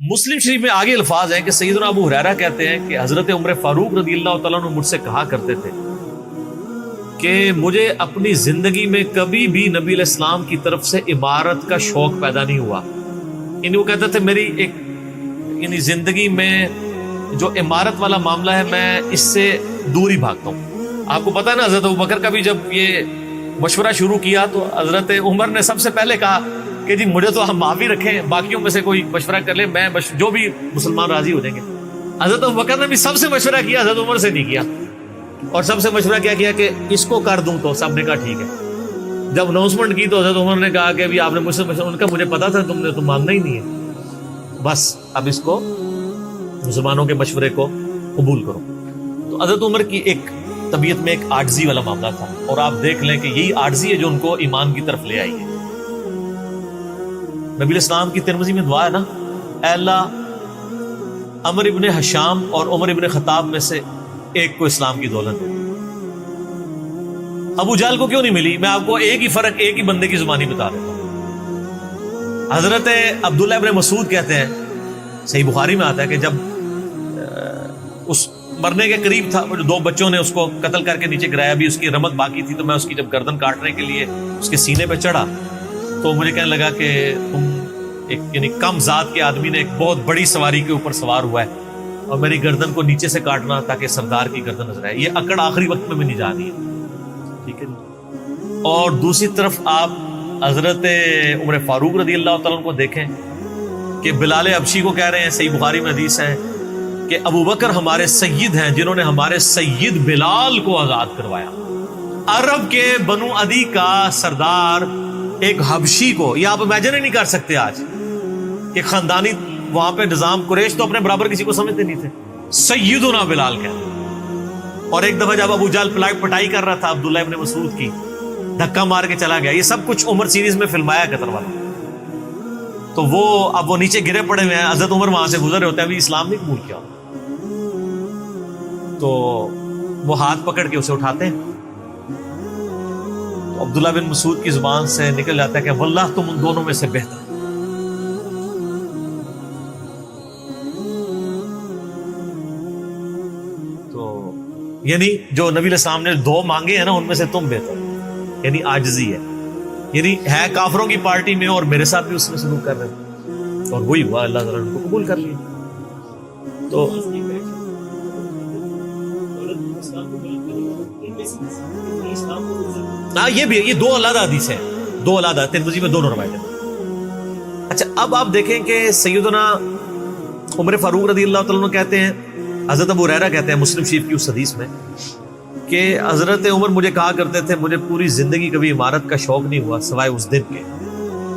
مسلم شریف میں آگے الفاظ ہیں کہ سیدنا ابو ہریرہ کہتے ہیں کہ حضرت عمر فاروق رضی اللہ تعالیٰ عنہ مجھ سے کہا کرتے تھے کہ مجھے اپنی زندگی میں کبھی بھی نبی علیہ السلام کی طرف سے عمارت کا شوق پیدا نہیں ہوا. یعنی وہ کہتے تھے میری ایک یعنی زندگی میں جو عمارت والا معاملہ ہے میں اس سے دور ہی بھاگتا ہوں. آپ کو پتہ ہے نا حضرت ابوبکر کا بھی جب یہ مشورہ شروع کیا تو حضرت عمر نے سب سے پہلے کہا کہ جی مجھے تو ہم معافی رکھیں, باقیوں میں سے کوئی مشورہ کر لے, میں جو بھی مسلمان راضی ہو جائیں گے. حضرت ابوبکر نے بھی سب سے مشورہ کیا, حضرت عمر سے نہیں کیا. اور سب سے مشورہ کیا کہ اس کو کر دوں, تو سب نے کہا ٹھیک ہے. جب اناؤنسمنٹ کی تو حضرت عمر نے کہا کہ آپ نے مجھ سے مشورہ, ان کا مجھے پتا تھا تم نے تو ماننا ہی نہیں ہے, بس اب اس کو مسلمانوں کے مشورے کو قبول کرو. تو حضرت عمر کی ایک طبیعت میں ایک عاجزی والا معاملہ تھا, اور آپ دیکھ لیں کہ یہی عاجزی ہے جو ان کو ایمان کی طرف لے آئی ہے. نبی علیہ السلام کی ترمذی میں دعا ہے نا, اے اللہ عمر ابن حشام اور عمر ابن خطاب میں سے ایک کو اسلام کی دولت دے. ابو جہل کو کیوں نہیں ملی؟ میں آپ کو ایک ہی فرق ایک ہی بندے کی زبانی بتا دیتا ہوں. حضرت عبداللہ ابن مسعود کہتے ہیں, صحیح بخاری میں آتا ہے کہ جب اس مرنے کے قریب تھا, دو بچوں نے اس کو قتل کر کے نیچے گرایا, بھی اس کی رمت باقی تھی, تو میں اس کی جب گردن کاٹنے کے لیے اس کے سینے پہ چڑھا تو مجھے کہنے لگا کہ تم ایک یعنی کم ذات کے آدمی نے ایک بہت بڑی سواری کے اوپر سوار ہوا ہے اور میری گردن کو نیچے سے کاٹنا تاکہ سردار کی گردن نظر آئے. یہ اکڑ آخری وقت میں بھی نہیں جا رہی ہے, ٹھیک ہے جی. اور دوسری طرف آپ حضرت عمر فاروق رضی اللہ تعالیٰ عنہ کو دیکھیں کہ بلال حبشی کو کہہ رہے ہیں, صحیح بخاری میں حدیث ہے کہ ابو بکر ہمارے سید ہیں جنہوں نے ہمارے سید بلال کو آزاد کروایا. عرب کے بنو عدی کا سردار ایک حبشی کو, یہ آپ امیجن ہی نہیں کر سکتے آج کہ خاندانی وہاں پہ نظام, قریش تو اپنے برابر کسی کو سمجھتے نہیں تھے, سیدنا بلال کہتے. اور ایک دفعہ جب ابو جہل پٹائی کر رہا تھا عبداللہ ابن مسعود کی, دھکا مار کے چلا گیا. یہ سب کچھ عمر سیریز میں فلمایا قطر والا. تو وہ اب وہ نیچے گرے پڑے ہوئے ہیں, حضرت عمر وہاں سے گزر ہوتے ہیں, ابھی اسلام نہیں قبول کیا. تو وہ ہاتھ پکڑ کے اسے اٹھاتے ہیں, تو عبداللہ بن مسعود کی زبان سے نکل جاتا ہے کہ واللہ تم ان دونوں میں سے بہتر. تو یعنی جو نبی علیہ السلام نے دو مانگے ہیں نا, ان میں سے تم بہتر, یعنی عاجزی ہے. یعنی ہے کافروں کی پارٹی میں اور میرے ساتھ بھی اس میں سلوک کر رہے ہیں, اور وہی ہوا, اللہ تعالیٰ نے ان کو قبول کر لیا. تو ہاں یہ بھی, یہ دو علیحدہ حدیث ہیں, دو علیحدہ, ترمذی میں دونوں روایتیں. اچھا اب آپ دیکھیں کہ سیدنا عمر فاروق رضی اللہ تعالیٰ عنہ کہتے ہیں, حضرت ابو ہریرہ کہتے ہیں مسلم شریف کی اس حدیث میں کہ حضرت عمر مجھے کہا کرتے تھے مجھے پوری زندگی کبھی عمارت کا شوق نہیں ہوا سوائے اس دن کے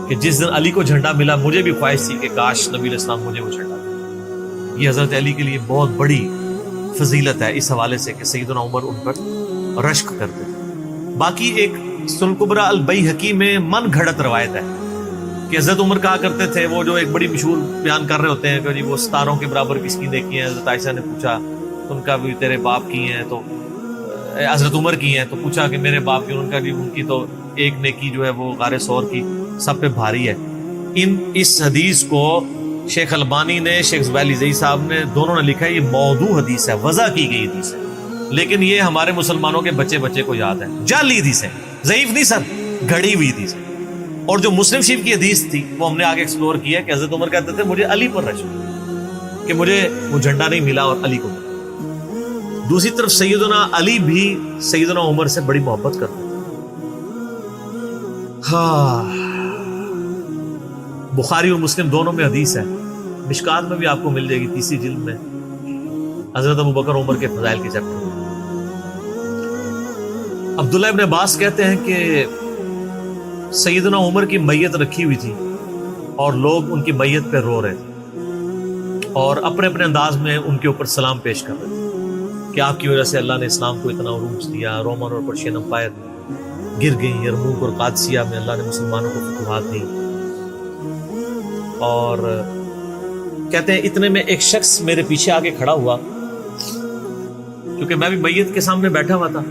کہ جس دن علی کو جھنڈا ملا. مجھے بھی خواہش تھی کہ کاش نبی علیہ السلام مجھے وہ جھنڈا دے. یہ حضرت علی کے لیے بہت بڑی فضیلت ہے اس حوالے سے کہ سیدنا عمر ان پر رشک کرتے تھے. باقی ایک سنن الکبریٰ البیہقی میں من گھڑت روایت ہے کہ حضرت عمر کہا کرتے تھے, وہ جو ایک بڑی مشہور بیان کر رہے ہوتے ہیں کہ جی وہ ستاروں کے برابر کس کی نیکی ہیں. حضرت عائشہ نے پوچھا ان کا بھی تیرے باپ کی ہیں, تو حضرت عمر کی ہیں, تو پوچھا کہ میرے باپ کی, ان کا بھی, ان کی تو ایک نیکی جو ہے وہ غار ثور کی سب پہ بھاری ہے. اس حدیث کو شیخ البانی نے, شیخ زبیلی زئی صاحب نے, دونوں نے لکھا ہے یہ موضوع حدیث ہے, وضع کی گئی حدیث ہے, لیکن یہ ہمارے مسلمانوں کے بچے کو یاد ہے. جعلی حدیث ہے, ضعیف نہیں سر, گھڑی ہوئی حدیث ہے. اور جو مسلم شریف کی حدیث تھی وہ ہم نے آگے ایکسپلور کیا کہ حضرت عمر کہتے تھے مجھے علی پر رشک کہ مجھے وہ جھنڈا نہیں ملا اور علی کو ملا. دوسری طرف سیدنا علی بھی سیدنا عمر سے بڑی محبت کرتے تھے. ہاں, بخاری اور مسلم دونوں میں حدیث ہے, مشکات میں بھی آپ کو مل جائے گی, تیسری جلد میں حضرت ابو بکر عمر کے فضائل کے چیپٹر میں. عبداللہ ابن عباس کہتے ہیں کہ سیدنا عمر کی میت رکھی ہوئی تھی اور لوگ ان کی میت پہ رو رہے تھے اور اپنے اپنے انداز میں ان کے اوپر سلام پیش کر رہے تھے کہ آپ کی وجہ سے اللہ نے اسلام کو اتنا عروج دیا, رومن اور پرشین امپائر گر گئی, یرموک اور قادسیہ میں اللہ نے مسلمانوں کو فتوحات دی. اور کہتے ہیں اتنے میں ایک شخص میرے پیچھے آگے کھڑا ہوا, کیونکہ میں بھی میت کے سامنے بیٹھا ہوا تھا,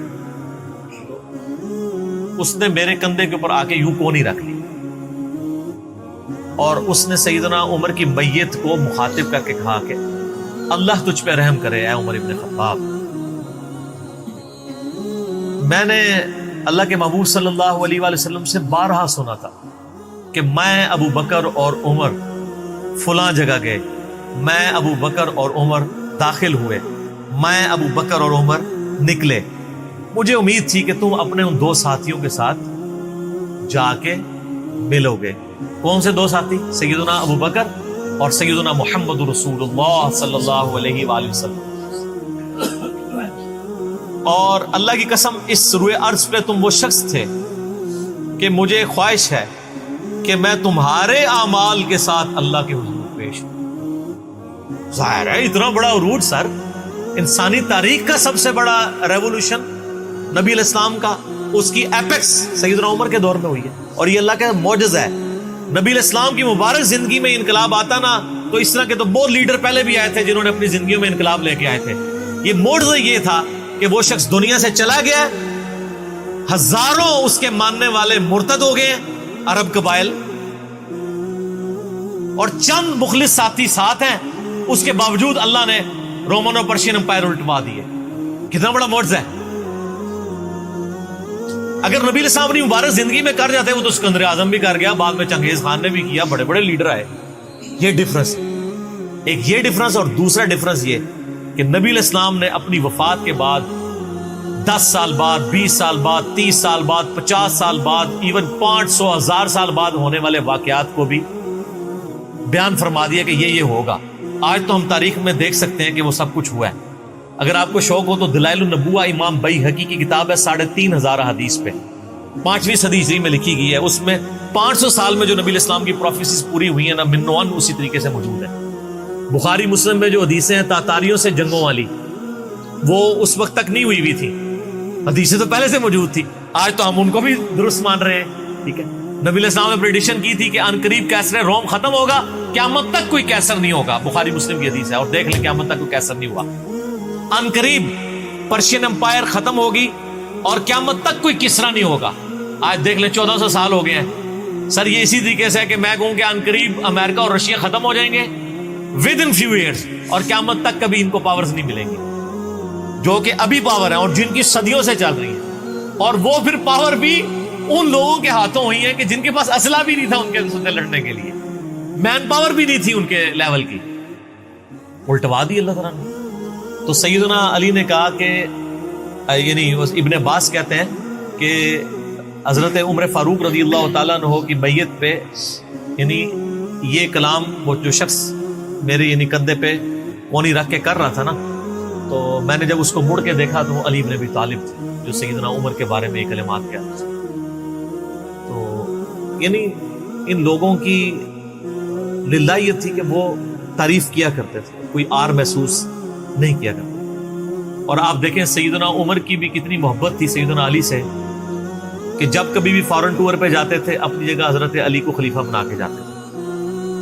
اس نے میرے کندھے کے اوپر آ کے یوں کونی رکھ لی اور اس نے سیدنا عمر کی میت کو مخاطب کر کے کہا کہ اللہ تجھ پہ رحم کرے اے عمر ابن خطاب. میں نے اللہ کے محبوب صلی اللہ علیہ وآلہ وسلم سے بارہا سنا تھا کہ میں ابو بکر اور عمر فلاں جگہ گئے، میں ابو بکر اور عمر داخل ہوئے، میں ابو بکر اور عمر نکلے. مجھے امید تھی کہ تم اپنے ان دو ساتھیوں کے ساتھ جا کے ملو گے. کون سے دو ساتھی؟ سیدنا ابو بکر اور سیدنا محمد رسول اللہ صلی اللہ علیہ وآلہ وسلم. اور اللہ کی قسم اس روئے ارض پہ تم وہ شخص تھے کہ مجھے خواہش ہے کہ میں تمہارے اعمال کے ساتھ اللہ کے حضور پیش ہوں. ظاہر ہے اتنا بڑا عروج سر، انسانی تاریخ کا سب سے بڑا ریولوشن نبی علیہ السلام کا، اس کی ایپیکس سیدنا عمر کے دور میں ہوئی ہے. اور یہ اللہ کا معجزہ ہے. نبی علیہ السلام کی مبارک زندگی میں انقلاب آتا نا تو اس طرح کے تو بہت لیڈر پہلے بھی آئے تھے جنہوں نے اپنی زندگیوں میں انقلاب لے کے آئے تھے. یہ معجزہ یہ تھا کہ وہ شخص دنیا سے چلا گیا، ہزاروں اس کے ماننے والے مرتد ہو گئے عرب قبائل، اور چند مخلص ساتھی ساتھ ہیں، اس کے باوجود اللہ نے رومن اور پرشین امپائر الٹوا دیے. کتنا بڑا معجزہ ہے. اگر نبی علیہ السلام اپنی مبارک زندگی میں کر جاتے، وہ تو سکندر اعظم بھی کر گیا، بعد میں چنگیز خان نے بھی کیا، بڑے بڑے لیڈر آئے. یہ ڈفرنس، ایک یہ ڈفرنس، اور دوسرا ڈفرنس یہ کہ نبی علیہ السلام نے اپنی وفات کے بعد 10 سال بعد، 20 سال بعد، 30 سال بعد، 50 سال بعد، ایون 500 1000 سال بعد ہونے والے واقعات کو بھی بیان فرما دیا کہ یہ ہوگا. آج تو ہم تاریخ میں دیکھ سکتے ہیں کہ وہ سب کچھ ہوا ہے. اگر آپ کو شوق ہو تو دلائل النبوہ امام بیہقی کی کتاب ہے، 3500 حدیث پہ 5ویں صدی ہجری میں لکھی گئی ہے. اس میں 500 سال میں جو نبی علیہ السلام کی پروفیسیز پوری ہوئی ہیں نا، منوان اسی طریقے سے موجود ہے. بخاری مسلم میں جو حدیثیں ہیں تاتاریوں سے جنگوں والی، وہ اس وقت تک نہیں ہوئی تھی، حدیثیں تو پہلے سے موجود تھی. آج تو ہم ان کو بھی درست مان رہے ہیں. ٹھیک ہے، نبی علیہ السلام نے پریڈکشن کی تھی کہ ان قریب کیسر روم ختم ہوگا، قیامت تک کوئی کیسر نہیں ہوگا. بخاری مسلم کی حدیث ہے، اور دیکھ لیں قیامت تک کوئی کیسر نہیں ہوا. ان قریب پرشین امپائر ختم ہوگی اور قیامت تک کوئی کسرا نہیں ہوگا. آج دیکھ لیں 1400 سال ہو گئے ہیں. سر یہ اسی طریقے سے ہے کہ میں کہوں کہ ان قریب امریکہ اور رشیا ختم ہو جائیں گے ود ان فیو ایئرس، اور قیامت تک کبھی ان کو پاورز نہیں ملیں گی جو کہ ابھی پاور ہیں اور جن کی صدیوں سے چل رہی ہیں. اور وہ پھر پاور بھی ان لوگوں کے ہاتھوں ہوئی ہیں کہ جن کے پاس اسلحہ بھی نہیں تھا ان کے سے لڑنے کے لیے، مین پاور بھی نہیں تھی ان کے لیول کی، الٹوا دی اللہ تعالیٰ نے. تو سیدنا علی نے کہا کہ یعنی ابن عباس کہتے ہیں کہ حضرت عمر فاروق رضی اللہ تعالیٰ عنہ کی میت پہ یعنی یہ کلام وہ جو شخص میرے یعنی کندھے پہ کونی رکھ کے کر رہا تھا نا، تو میں نے جب اس کو مڑ کے دیکھا تو وہ علی بن ابی طالب تھے جو سیدنا عمر کے بارے میں یہ کلمات کہتے تھے. تو یعنی ان لوگوں کی للہ یہ تھی کہ وہ تعریف کیا کرتے تھے، کوئی آر محسوس نہیں کیا کرتے. اور آپ دیکھیں سیدنا عمر کی بھی کتنی محبت تھی سیدنا علی سے کہ جب کبھی بھی فارن ٹور پہ جاتے تھے اپنی جگہ حضرت علی کو خلیفہ بنا کے جاتے تھے.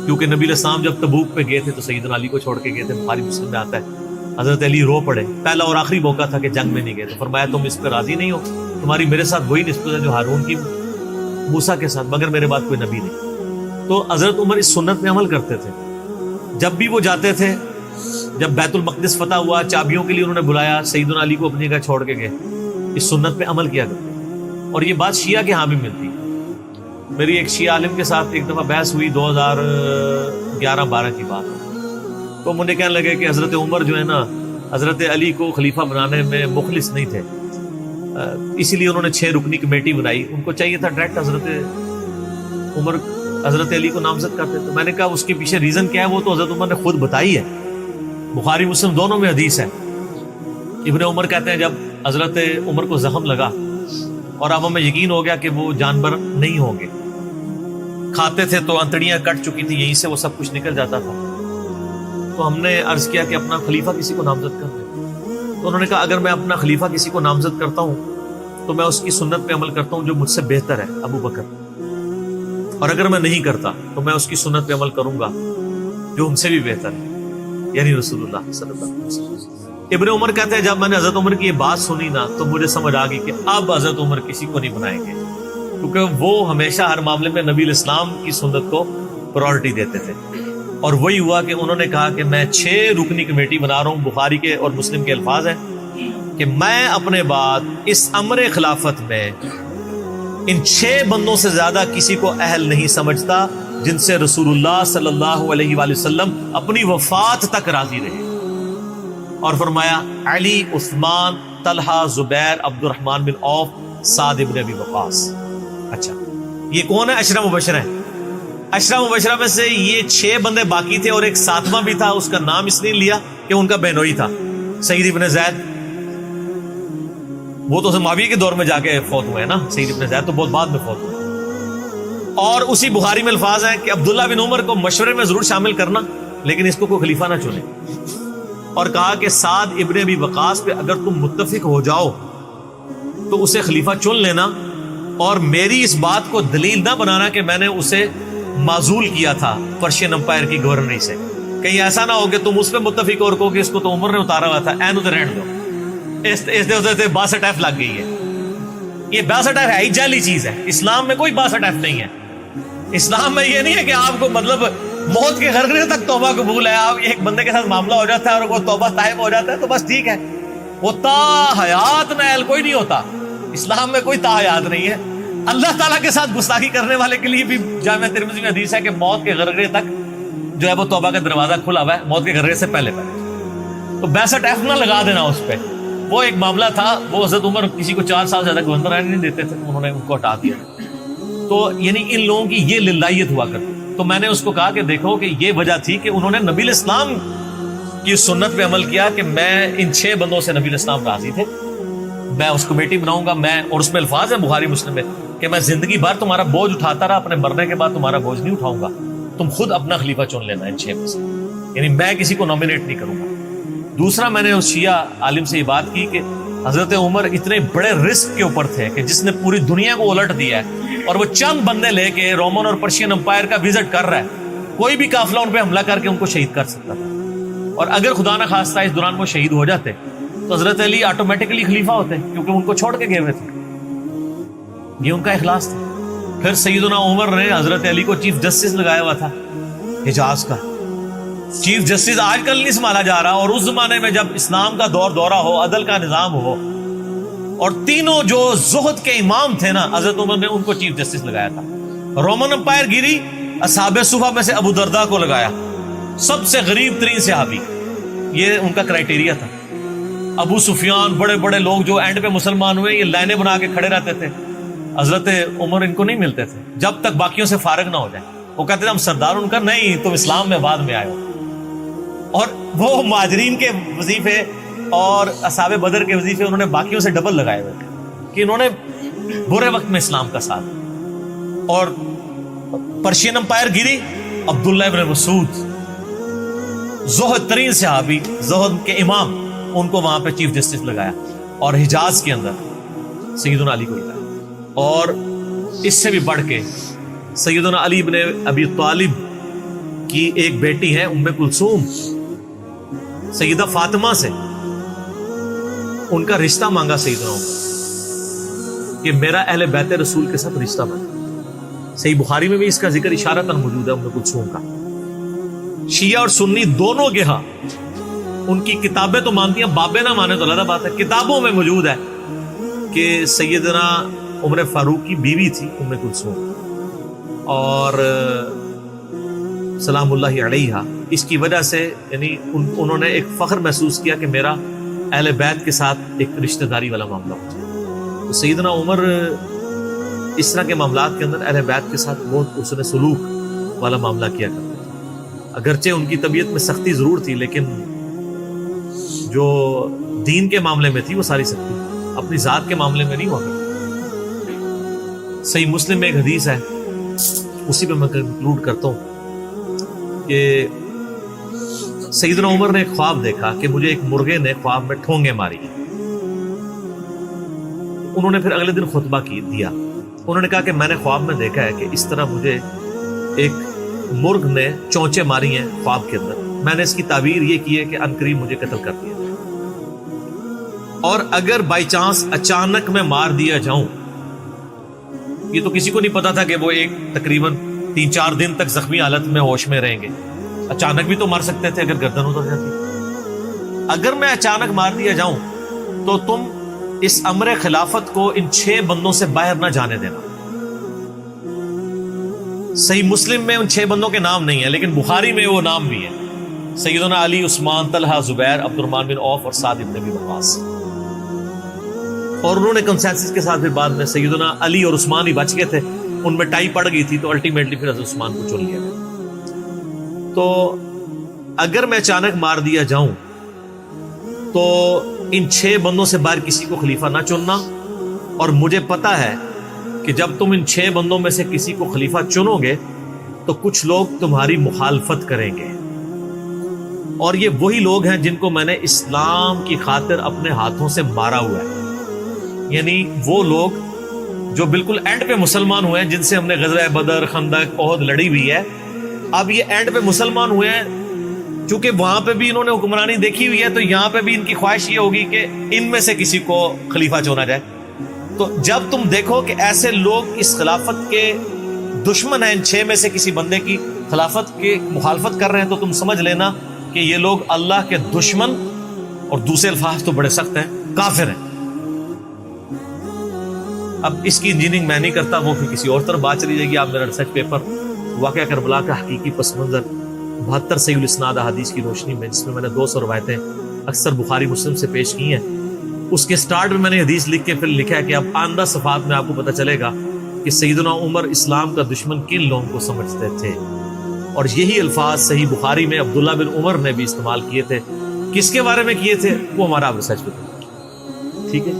کیونکہ نبی علیہ السلام جب تبوک پہ گئے تھے تو سیدنا علی کو چھوڑ کے گئے تھے. بخاری مسلم میں آتا ہے حضرت علی رو پڑے، پہلا اور آخری موقع تھا کہ جنگ میں نہیں گئے. تو فرمایا تم اس پہ راضی نہیں ہو، تمہاری میرے ساتھ وہی نسبت ہے جو ہارون کی موسیٰ کے ساتھ، مگر میرے بعد کوئی نبی نہیں. تو حضرت عمر اس سنت میں عمل کرتے تھے. جب بھی وہ جاتے تھے، جب بیت المقدس فتح ہوا چابیوں کے لیے انہوں نے بلایا، سیدنا علی کو اپنی جگہ چھوڑ کے گئے، اس سنت پہ عمل کیا کرتے. اور یہ بات شیعہ کے ہاں بھی ملتی. میری ایک شیعہ عالم کے ساتھ ایک دفعہ بحث ہوئی 2011-12 کی بات، تو مجھے کہنے لگے کہ حضرت عمر جو ہے نا حضرت علی کو خلیفہ بنانے میں مخلص نہیں تھے، اسی لیے انہوں نے 6 رکنی کمیٹی بنائی. ان کو چاہیے تھا ڈائریکٹ حضرت عمر حضرت علی کو نامزد کرتے. تو میں نے کہا اس کے پیچھے ریزن کیا ہے، وہ تو حضرت عمر نے خود بتائی ہے. بخاری مسلم دونوں میں حدیث ہے. ابن عمر کہتے ہیں جب حضرت عمر کو زخم لگا اور اب ہمیں یقین ہو گیا کہ وہ جانور نہیں ہوں گے، کھاتے تھے تو انتڑیاں کٹ چکی تھی، یہیں سے وہ سب کچھ نکل جاتا تھا. تو ہم نے عرض کیا کہ اپنا خلیفہ کسی کو نامزد کر دیں. تو انہوں نے کہا اگر میں اپنا خلیفہ کسی کو نامزد کرتا ہوں تو میں اس کی سنت پہ عمل کرتا ہوں جو مجھ سے بہتر ہے، ابو بکر، اور اگر میں نہیں کرتا تو میں اس کی سنت پہ عمل کروں گا جو ان سے بھی بہتر ہے، یعنی رسول اللہ صلی اللہ علیہ وسلم. ابن عمر کہتے ہیں جب میں نے حضرت عمر کی یہ بات سنی نا تو مجھے سمجھ آ گئی کہ اب حضرت عمر کسی کو نہیں بنائیں گے، کیونکہ وہ ہمیشہ ہر معاملے میں نبی علیہ السلام کی سنت کو پرائورٹی دیتے تھے. اور وہی ہوا کہ انہوں نے کہا کہ میں 6 رکنی کمیٹی بنا رہا ہوں. بخاری کے اور مسلم کے الفاظ ہیں کہ میں اپنے بعد اس امر خلافت میں ان 6 بندوں سے زیادہ کسی کو اہل نہیں سمجھتا جن سے رسول اللہ صلی اللہ علیہ وآلہ وسلم اپنی وفات تک راضی رہے. اور فرمایا علی، عثمان، طلحہ، زبیر، عبد الرحمن بن عوف، سعد بن ابی وقاص. اچھا یہ کون ہے؟ عشرہ مبشرہ ہیں. عشرہ مبشرہ میں سے یہ 6 بندے باقی تھے اور ایک 7واں بھی تھا. اس کا نام اس لیے لیا کہ ان کا بہنوئی تھا، سعید ابن زید. وہ تو معاویہ کے دور میں جا کے فوت ہوئے ہیں نا. سعید ابن زید تو بہت بعد میں فوت ہوئے. اور اسی بخاری میں الفاظ ہیں کہ عبداللہ بن عمر کو مشورے میں ضرور شامل کرنا لیکن اس کو کوئی خلیفہ نہ چنے. اور کہا کہ سعد ابن ابی وقاص پہ اگر تم متفق ہو جاؤ تو اسے خلیفہ چن لینا، اور میری اس بات کو دلیل نہ بنانا کہ میں نے اسے معزول کیا تھا پرشین امپائر کی گورنری سے. کہیں ایسا نہ ہو کہ تم اس پہ متفق اور کہو کہ اس کو تو عمر نے اتارا ہوا تھا، این ادھر رہنے دو. اس 62F لگ گئی ہے. یہ 62F ہے ہی جعلی چیز ہے. اسلام میں کوئی 62F نہیں ہے. اسلام میں یہ نہیں ہے کہ آپ کو مطلب موت کے غرغرے تک توبہ قبول ہے. آپ ایک بندے کے ساتھ معاملہ ہو جاتا ہے اور وہ توبہ طائب ہو جاتا ہے تو بس ٹھیک ہے. وہ تا حیات نائل کوئی نہیں ہوتا. اسلام میں کوئی تا حیات نہیں ہے. اللہ تعالیٰ کے ساتھ گستاخی کرنے والے کے لیے بھی جامعہ ترمذی میں حدیث ہے کہ موت کے غرغرے تک جو ہے وہ توبہ کا دروازہ کھلا ہوا ہے، موت کے غرغرے سے پہلے. تو 62F نہ لگا دینا اس پہ. وہ ایک معاملہ تھا، وہ حضرت عمر کسی کو 4 سال زیادہ گورنر رہنے نہیں دیتے تھے، انہوں نے ان کو ہٹا دیا. تو یعنی ان لوگوں کی یہ للہیت ہوا کرتی. تو میں نے اس کو کہا کہ دیکھو کہ یہ وجہ تھی کہ انہوں نے نبی الاسلام کی سنت پہ عمل کیا کہ میں ان 6 بندوں سے نبی الاسلام راضی تھے، میں اس کمیٹی بناؤں گا. میں اور اس میں الفاظ ہیں بخاری مسلم میں کہ میں زندگی بھر تمہارا بوجھ اٹھاتا رہا، اپنے مرنے کے بعد تمہارا بوجھ نہیں اٹھاؤں گا، تم خود اپنا خلیفہ چن لینا ان 6 میں سے. یعنی میں کسی کو نامینیٹ نہیں کروں گا. دوسرا میں نے اس شیعہ عالم سے یہ بات کی کہ حضرت عمر اتنے بڑے رسک کے اوپر تھے کہ جس نے پوری دنیا کو الٹ دیا ہے اور وہ چند بندے لے کے رومن اور پرشین امپائر کا وزٹ کر رہا ہے. کوئی بھی قافلہ ان پہ حملہ کر کے ان کو شہید کر سکتا تھا. اور اگر خدا نہ خواستہ اس دوران وہ شہید ہو جاتے تو حضرت علی آٹومیٹکلی خلیفہ ہوتے کیونکہ ان کو چھوڑ کے گئے ہوئے تھے. یہ ان کا اخلاص تھا. پھر سیدنا عمر نے حضرت علی کو چیف جسٹس لگایا ہوا تھا حجاز کا. چیف جسٹس آج کل نہیں سنبھالا جا رہا، اور اس زمانے میں جب اسلام کا دور دورہ ہو، عدل کا نظام ہو، اور تینوں جو زہد کے امام تھے نا حضرت عمر نے ان کو چیف جسٹس لگایا تھا. رومن امپائر گیری، اصحاب صفہ میں سے ابو درداء کو لگایا، سب سے غریب ترین صحابی. یہ ان کا کرائٹیریا تھا. ابو سفیان، بڑے بڑے لوگ جو اینڈ پہ مسلمان ہوئے، یہ لائنیں بنا کے کھڑے رہتے تھے. حضرت عمر ان کو نہیں ملتے تھے جب تک باقیوں سے فارغ نہ ہو جائے. وہ کہتے تھے ہم سردار. ان کا نہیں، تم اسلام میں بعد میں آئے ہو. اور وہ مہاجرین کے وظیفے اور اصحاب بدر کے وظیفے انہوں نے باقیوں سے ڈبل لگائے ہوئے تھے کہ انہوں نے برے وقت میں اسلام کا ساتھ. اور پرشین امپائر گری، عبداللہ ابن مسعود، زہد ترین صحابی، زہد کے امام، ان کو وہاں پہ چیف جسٹس لگایا. اور حجاز کے اندر سیدنا علی کو لگایا. اور اس سے بھی بڑھ کے سیدنا علی ابن ابی طالب کی ایک بیٹی ہے ام کلثوم، سیدہ فاطمہ سے ان کا رشتہ مانگا سیدنا عمر کہ میرا اہل بیت رسول کے ساتھ رشتہ بنا. صحیح بخاری میں بھی اس کا ذکر اشارتاً موجود ہے ام کلثوم کا. شیعہ اور سنی دونوں کے ہاں ان کی کتابیں تو مانتی ہیں، بابے نہ مانے تو علیحدہ بات ہے. کتابوں میں موجود ہے کہ سیدنا عمر فاروق کی بیوی تھی ام کلثوم، اور سلام اللہ علیہا. اس کی وجہ سے یعنی انہوں نے ایک فخر محسوس کیا کہ میرا اہل بیت کے ساتھ ایک رشتہ داری والا معاملہ ہو جائے. تو سیدنا عمر اس طرح کے معاملات کے اندر اہل بیت کے ساتھ بہت حسن سلوک والا معاملہ کیا کرتے تھے. اگرچہ ان کی طبیعت میں سختی ضرور تھی لیکن جو دین کے معاملے میں تھی وہ ساری سختی اپنی ذات کے معاملے میں نہیں ہوا کرتی. صحیح مسلم میں ایک حدیث ہے، اسی پہ میں کنکلوڈ کرتا ہوں کہ سیدنا عمر نے ایک خواب دیکھا کہ مجھے ایک مرغے نے خواب میں ٹھونگے ماری. انہوں نے پھر اگلے دن خطبہ دیا. انہوں نے کہا کہ میں نے خواب میں دیکھا ہے کہ اس طرح مجھے ایک مرغ نے چونچے ماری ہیں خواب کے اندر. میں نے اس کی تعبیر یہ کی ہے کہ عنقریب مجھے قتل کر دیا، اور اگر بائی چانس اچانک میں مار دیا جاؤں، یہ تو کسی کو نہیں پتا تھا کہ وہ ایک تقریباً 3-4 دن تک زخمی حالت میں ہوش میں رہیں گے. اچانک بھی تو مر سکتے تھے اگر گردن اتر جاتی. اگر میں اچانک مار دیا جاؤں تو تم اس امر خلافت کو ان 6 بندوں سے باہر نہ جانے دینا. صحیح مسلم میں ان 6 بندوں کے نام نہیں ہیں، لیکن بخاری میں وہ نام بھی ہیں: سیدنا علی، عثمان، طلحہ، زبیر، عبد الرحمن بن عوف اور سعد بن ابی وقاص. اور انہوں نے کنسنسس کے ساتھ پھر بعد میں سیدنا علی اور عثمان ہی بچ گئے تھے، ان میں ٹائی پڑ گئی تھی تو الٹیمیٹلی پھر حضرت عثمان کو چن لیا گیا. تو اگر میں اچانک مار دیا جاؤں تو ان 6 بندوں سے باہر کسی کو خلیفہ نہ چننا. اور مجھے پتا ہے کہ جب تم ان 6 بندوں میں سے کسی کو خلیفہ چنو گے تو کچھ لوگ تمہاری مخالفت کریں گے، اور یہ وہی لوگ ہیں جن کو میں نے اسلام کی خاطر اپنے ہاتھوں سے مارا ہوا ہے. یعنی وہ لوگ جو بالکل اینڈ پہ مسلمان ہوئے ہیں، جن سے ہم نے غزوہ بدر، خندق، احد لڑی ہوئی ہے. اب یہ اینڈ پہ مسلمان ہوئے ہیں، چونکہ وہاں پہ بھی انہوں نے حکمرانی دیکھی ہوئی ہے، تو یہاں پہ بھی ان کی خواہش یہ ہوگی کہ ان میں سے کسی کو خلیفہ چنا جائے. تو جب تم دیکھو کہ ایسے لوگ اس خلافت کے دشمن ہیں، ان 6 میں سے کسی بندے کی خلافت کی مخالفت کر رہے ہیں، تو تم سمجھ لینا کہ یہ لوگ اللہ کے دشمن، اور دوسرے الفاظ تو بڑے سخت ہیں، کافر ہیں. اب اس کی انجینئرنگ میں نہیں کرتا، وہ پھر کسی اور طرف بات چلی جائے گی. آپ میرا ریسرچ پیپر واقعہ کربلا کا حقیقی پس منظر 72 صحیح الاسناد احادیث کی روشنی میں، جس میں میں نے 200 روایتیں اکثر بخاری مسلم سے پیش کی ہیں، اس کے سٹارٹ میں نے حدیث لکھ کے پھر لکھا ہے کہ اب آئندہ صفحات میں آپ کو پتہ چلے گا کہ سیدنا عمر اسلام کا دشمن کن لوگوں کو سمجھتے تھے. اور یہی الفاظ صحیح بخاری میں عبداللہ بن عمر نے بھی استعمال کیے تھے. کس کے بارے میں کیے تھے وہ ہمارا اب ریسرچ پیپر. ٹھیک ہے.